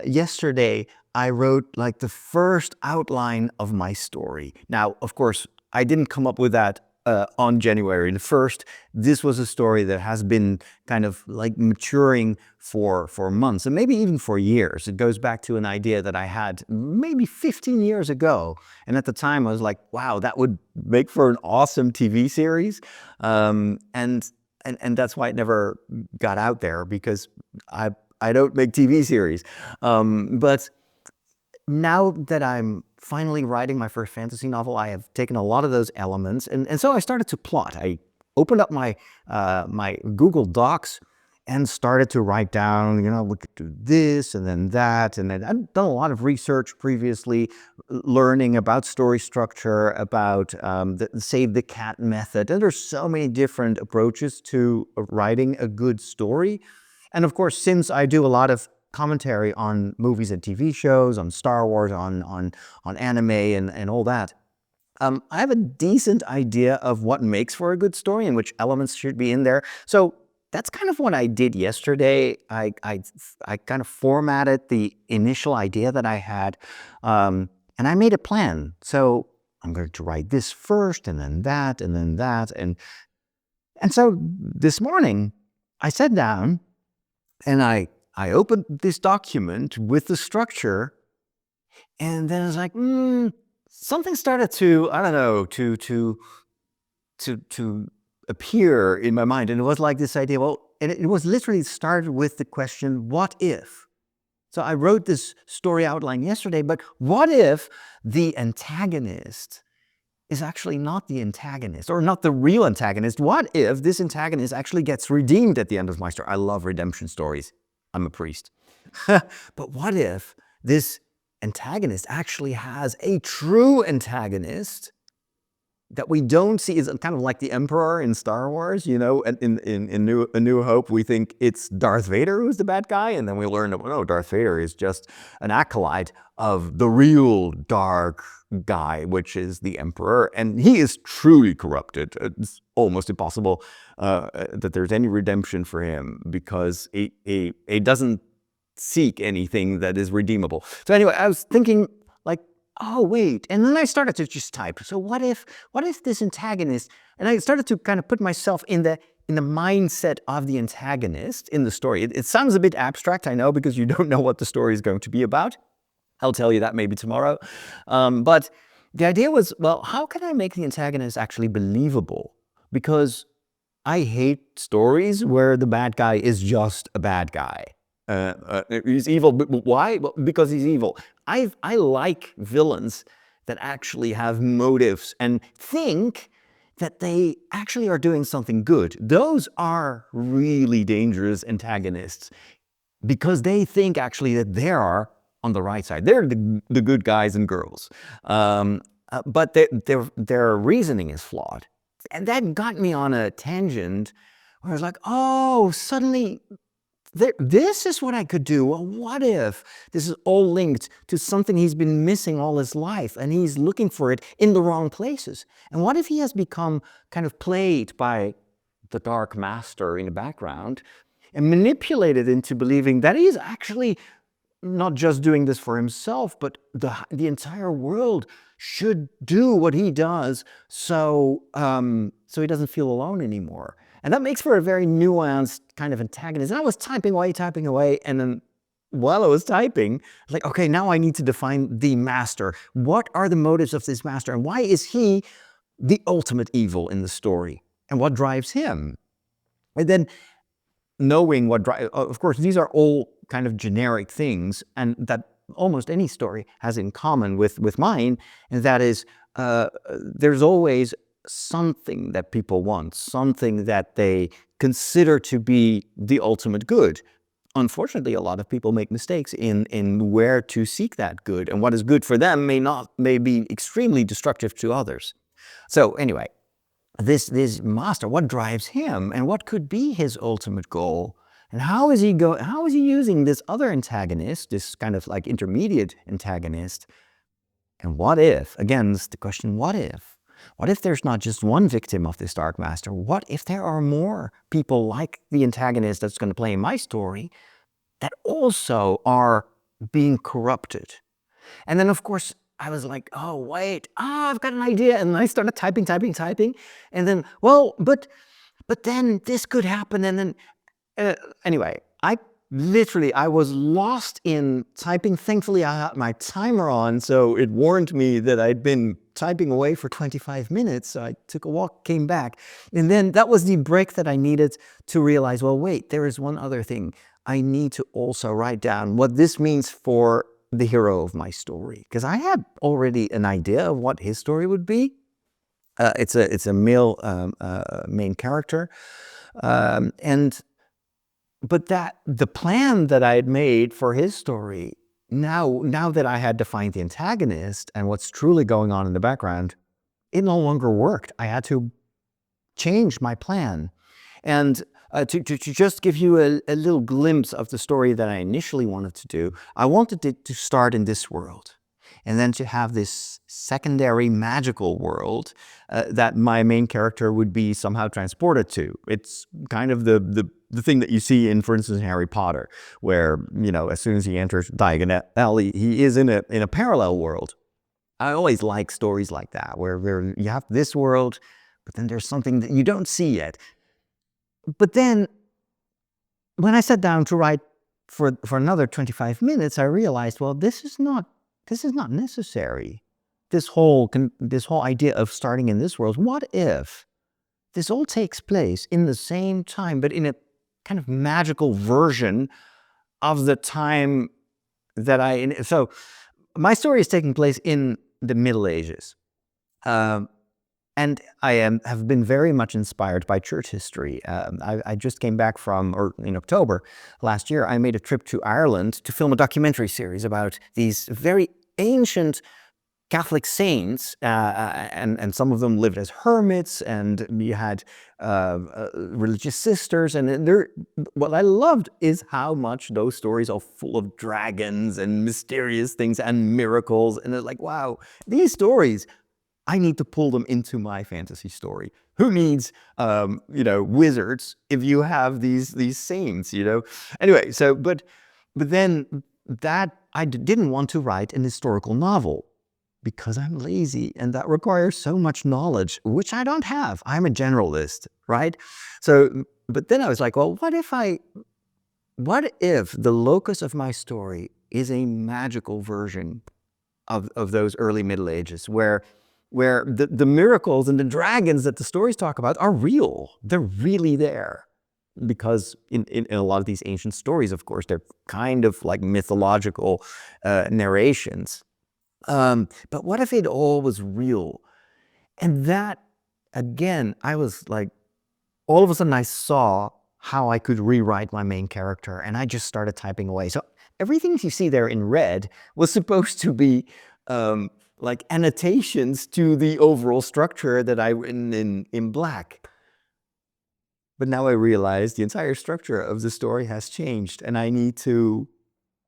yesterday I wrote like the first outline of my story. Now, of course, I didn't come up with that on January the 1st. This was a story that has been kind of like maturing for months and maybe even for years. It goes back to an idea that I had maybe 15 years ago. And at the time I was like, wow, that would make for an awesome TV series. And that's why it never got out there, because I don't make TV series. But now that I'm finally writing my first fantasy novel, I have taken a lot of those elements, and so I started to plot. I opened up my my Google Docs and started to write down, we could do this and then that, and then I've done a lot of research previously, learning about story structure, about the save the cat method, and there's so many different approaches to writing a good story. And of course, since I do a lot of commentary on movies and TV shows, on Star Wars, on anime and all that, I have a decent idea of what makes for a good story and which elements should be in there. So that's kind of what I did yesterday. I kind of formatted the initial idea that I had, and I made a plan. So I'm going to write this first, and then that, and then that, and so this morning I sat down and I opened this document with the structure, and then I was like, something started to, I don't know, to appear in my mind. And it was like this idea, and it was literally started with the question, what if? So I wrote this story outline yesterday, but what if the antagonist is actually not the antagonist, or not the real antagonist? What if this antagonist actually gets redeemed at the end of my story? I love redemption stories. I'm a priest. But what if this antagonist actually has a true antagonist that we don't see? Is kind of like the Emperor in Star Wars, in A New Hope, we think it's Darth Vader who's the bad guy, and then we learn that, no, Darth Vader is just an acolyte of the real dark guy, which is the Emperor, and he is truly corrupted. It's almost impossible that there's any redemption for him, because he doesn't seek anything that is redeemable. So anyway, I was thinking, like, oh, wait. And then I started to just type. So what if this antagonist, and I started to kind of put myself in the mindset of the antagonist in the story. It sounds a bit abstract, I know, because you don't know what the story is going to be about. I'll tell you that maybe tomorrow. But the idea was, well, how can I make the antagonist actually believable? Because I hate stories where the bad guy is just a bad guy. He's evil, but why? Well, because he's evil. I like villains that actually have motives and think that they actually are doing something good. Those are really dangerous antagonists, because they think actually that they are on the right side. They're the good guys and girls. But their reasoning is flawed. And that got me on a tangent where I was like, oh, suddenly this is what I could do. Well, what if this is all linked to something he's been missing all his life, and he's looking for it in the wrong places? And what if he has become kind of played by the dark master in the background and manipulated into believing that he's actually not just doing this for himself, but the entire world should do what he does, so he doesn't feel alone anymore. And that makes for a very nuanced kind of antagonist. And I was typing away, and then while I was typing, like, okay, now I need to define the master. What are the motives of this master, and why is he the ultimate evil in the story? And what drives him? And then knowing what drives, of course, these are all kind of generic things, and that almost any story has in common with mine, and that is there's always something that people want, something that they consider to be the ultimate good. Unfortunately, a lot of people make mistakes in where to seek that good, and what is good for them may be extremely destructive to others. So anyway, this master, what drives him, and what could be his ultimate goal? And how is he using this other antagonist, this kind of like intermediate antagonist? And what if, again, it's the question, what if? What if there's not just one victim of this dark master? What if there are more people like the antagonist that's going to play in my story that also are being corrupted. And then, of course, I was like, oh, wait, I've got an idea. And I started typing. And then, well, but then this could happen. And then, anyway, I was lost in typing. Thankfully, I had my timer on, so it warned me that I'd been typing away for 25 minutes. So I took a walk, came back. And then that was the break that I needed to realize, well, wait, there is one other thing. I need to also write down what this means for the hero of my story. Because I had already an idea of what his story would be. It's a male main character. But the plan that I had made for his story, now that I had defined the antagonist and what's truly going on in the background, it no longer worked. I had to change my plan. And to just give you a little glimpse of the story that I initially wanted to do, I wanted it to start in this world. And then to have this secondary magical world that my main character would be somehow transported to. It's kind of the thing that you see in, for instance, Harry Potter, where, as soon as he enters Diagon Alley, he is in a parallel world. I always like stories like that, where you have this world, but then there's something that you don't see yet. But then, when I sat down to write for another 25 minutes, I realized, well, this is not necessary. This whole idea of starting in this world, what if this all takes place in the same time, but in a kind of magical version of the time that so my story is taking place in the Middle Ages. And I have been very much inspired by church history. I just came back in October last year, I made a trip to Ireland to film a documentary series about these very ancient Catholic saints, and some of them lived as hermits, and you had religious sisters. And what I loved is how much those stories are full of dragons and mysterious things and miracles. And they're like, wow, these stories, I need to pull them into my fantasy story. Who needs, wizards if you have these saints, Anyway, but then that I didn't want to write an historical novel because I'm lazy, and that requires so much knowledge, which I don't have. I'm a generalist, right? So, but then I was like, well, what if the locus of my story is a magical version of those early Middle Ages, where the miracles and the dragons that the stories talk about are real. They're really there. Because in a lot of these ancient stories, of course, they're kind of like mythological narrations. But what if it all was real? And that, again, I was like, all of a sudden I saw how I could rewrite my main character, and I just started typing away. So everything you see there in red was supposed to be like annotations to the overall structure that I written in black. But now I realize the entire structure of the story has changed, and I need to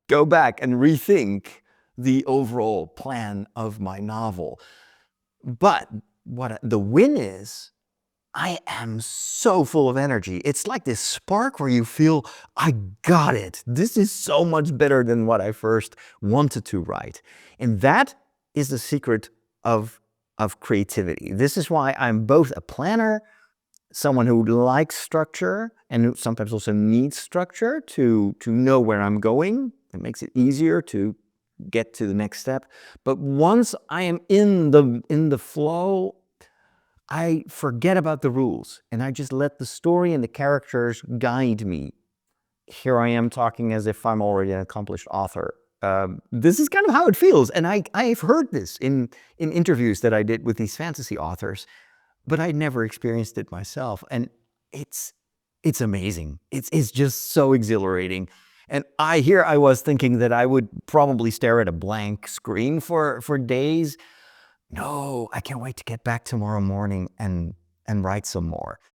go back and rethink the overall plan of my novel. But what the win is, I am so full of energy. It's like this spark where you feel, I got it. This is so much better than what I first wanted to write. And that is the secret of creativity. This is why I'm both a planner, someone who likes structure, and who sometimes also needs structure to know where I'm going. It makes it easier to get to the next step. But once I am in the flow, I forget about the rules, and I just let the story and the characters guide me. Here I am talking as if I'm already an accomplished author. This is kind of how it feels, and I've heard this in interviews that I did with these fantasy authors, but I never experienced it myself, and it's amazing. It's just so exhilarating. And I was thinking that I would probably stare at a blank screen for days. No, I can't wait to get back tomorrow morning and write some more.